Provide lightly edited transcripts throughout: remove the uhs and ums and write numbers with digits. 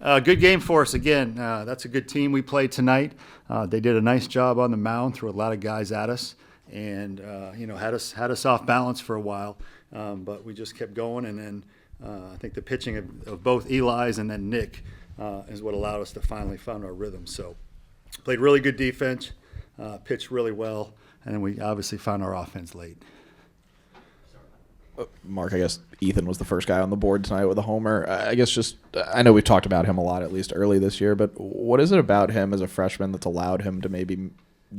Good game for us again. That's a good team we played tonight. They did a nice job on the mound, threw a lot of guys at us, and had us off balance for a while. But we just kept going, and then I think the pitching of both Eli's and then Nick is what allowed us to finally find our rhythm. So played really good defense, pitched really well, and then we obviously found our offense late. Mark, I guess Ethan was the first guy on the board tonight with a homer. I know we've talked about him a lot, at least early this year, but what is it about him as a freshman that's allowed him to maybe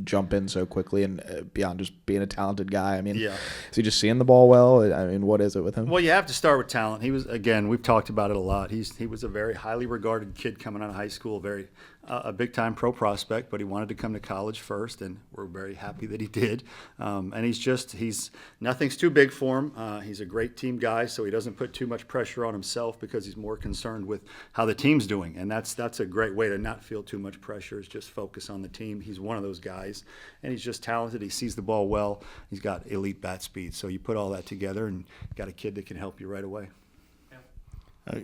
jump in so quickly and beyond just being a talented guy? I mean, Is he just seeing the ball well? I mean, what is it with him? Well, you have to start with talent. He was, again, we've talked about it a lot. He was a very highly regarded kid coming out of high school, a big-time pro prospect, but he wanted to come to college first, and we're very happy that he did. And he's nothing's too big for him. He's a great team guy, so he doesn't put too much pressure on himself because he's more concerned with how the team's doing. And that's a great way to not feel too much pressure, is just focus on the team. He's one of those guys, and he's just talented. He sees the ball well. He's got elite bat speed. So you put all that together and got a kid that can help you right away.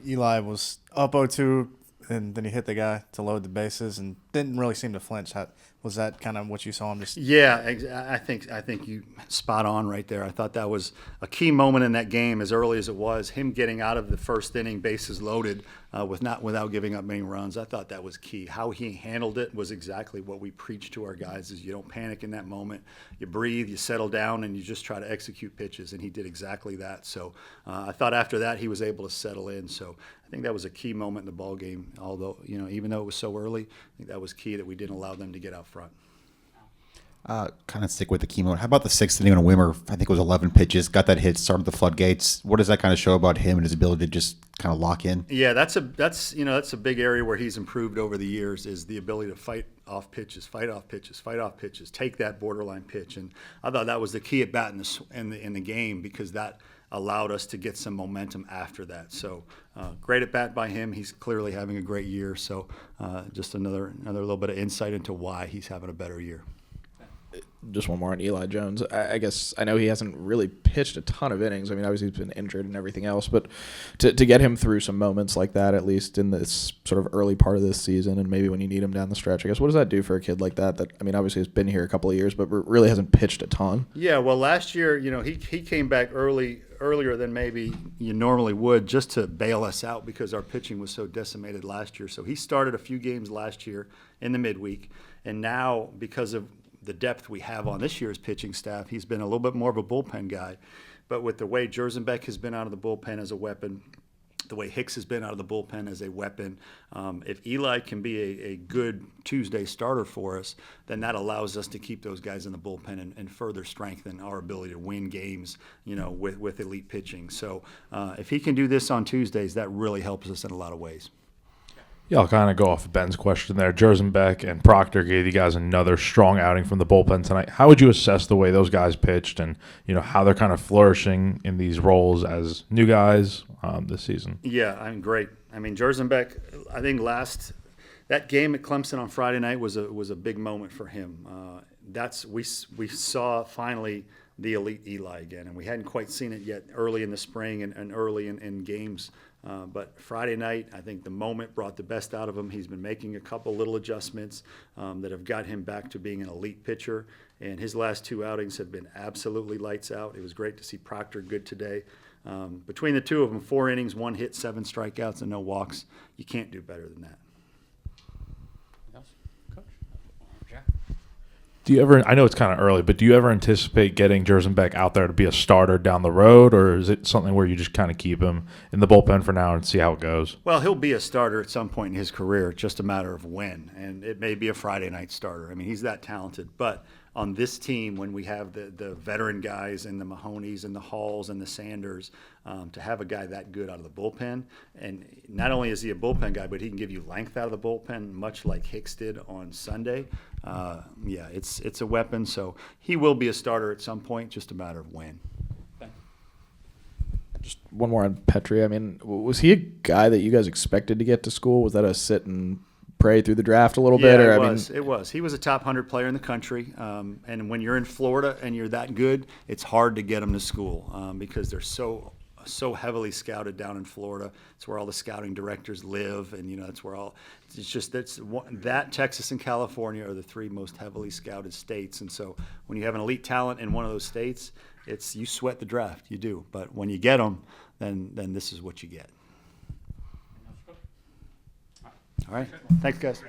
Eli was up 0-2, and then he hit the guy to load the bases and didn't really seem to flinch. Was that kind of what you saw him just? Yeah, I think you spot on right there. I thought that was a key moment in that game, as early as it was. Him getting out of the first inning, bases loaded, without giving up many runs. I thought that was key. How he handled it was exactly what we preach to our guys: is you don't panic in that moment. You breathe, you settle down, and you just try to execute pitches. And he did exactly that. So I thought after that he was able to settle in. So I think that was a key moment in the ball game. Although even though it was so early, I think that was key that we didn't allow them to get out front. Kind of stick with the key moment. How about the sixth inning on a whimmer? I think it was 11 pitches, got that hit, started the floodgates. What does that kind of show about him and his ability to just kind of lock in? Yeah, that's a big area where he's improved over the years, is the ability to fight off pitches, take that borderline pitch. And I thought that was the key at bat in the game, because that allowed us to get some momentum after that. So great at bat by him. He's clearly having a great year. So just another little bit of insight into why he's having a better year. Just one more on Eli Jones. I guess I know he hasn't really pitched a ton of innings. I mean, obviously he's been injured and everything else, but to get him through some moments like that, at least in this sort of early part of this season, and maybe when you need him down the stretch, I guess, what does that do for a kid like that? That, I mean, obviously has been here a couple of years, but really hasn't pitched a ton. Yeah, well, last year, he came back earlier than maybe you normally would, just to bail us out because our pitching was so decimated last year. So he started a few games last year in the midweek, and now because of the depth we have on this year's pitching staff, he's been a little bit more of a bullpen guy. But with the way Beck has been out of the bullpen as a weapon, the way Hicks has been out of the bullpen as a weapon, if Eli can be a good Tuesday starter for us, then that allows us to keep those guys in the bullpen and further strengthen our ability to win games, with elite pitching. So if he can do this on Tuesdays, that really helps us in a lot of ways. Yeah, I'll kind of go off of Ben's question there. Beck and Proctor gave you guys another strong outing from the bullpen tonight. How would you assess the way those guys pitched and, how they're kind of flourishing in these roles as new guys this season? Yeah, great. Beck, I think that game at Clemson on Friday night was a big moment for him. We saw finally the elite Eli again, and we hadn't quite seen it yet early in the spring and early in games. But Friday night, I think the moment brought the best out of him. He's been making a couple little adjustments that have got him back to being an elite pitcher. And his last two outings have been absolutely lights out. It was great to see Proctor good today. Between the two of them, 4 innings, 1 hit, 7 strikeouts, and no walks. You can't do better than that. Do you ever, I know it's kind of early, but do you ever anticipate getting Beck out there to be a starter down the road, or is it something where you just kind of keep him in the bullpen for now and see how it goes? Well, he'll be a starter at some point in his career. It's just a matter of when, and it may be a Friday night starter. He's that talented. But on this team, when we have the veteran guys and the Mahoneys and the Halls and the Sanders, to have a guy that good out of the bullpen, and not only is he a bullpen guy, but he can give you length out of the bullpen, much like Hicks did on Sunday. It's a weapon. So he will be a starter at some point, just a matter of when. Just one more on Petri. Was he a guy that you guys expected to get to school? Was that a sit and pray through the draft a little bit? It was. He was a top 100 player in the country. And when you're in Florida and you're that good, it's hard to get him to school because they're so so heavily scouted down in Florida. It's where all the scouting directors live, and that's where all. It's just that Texas and California are the 3 most heavily scouted states, and so when you have an elite talent in one of those states, you sweat the draft, you do. But when you get them, then this is what you get. All right, thanks, guys.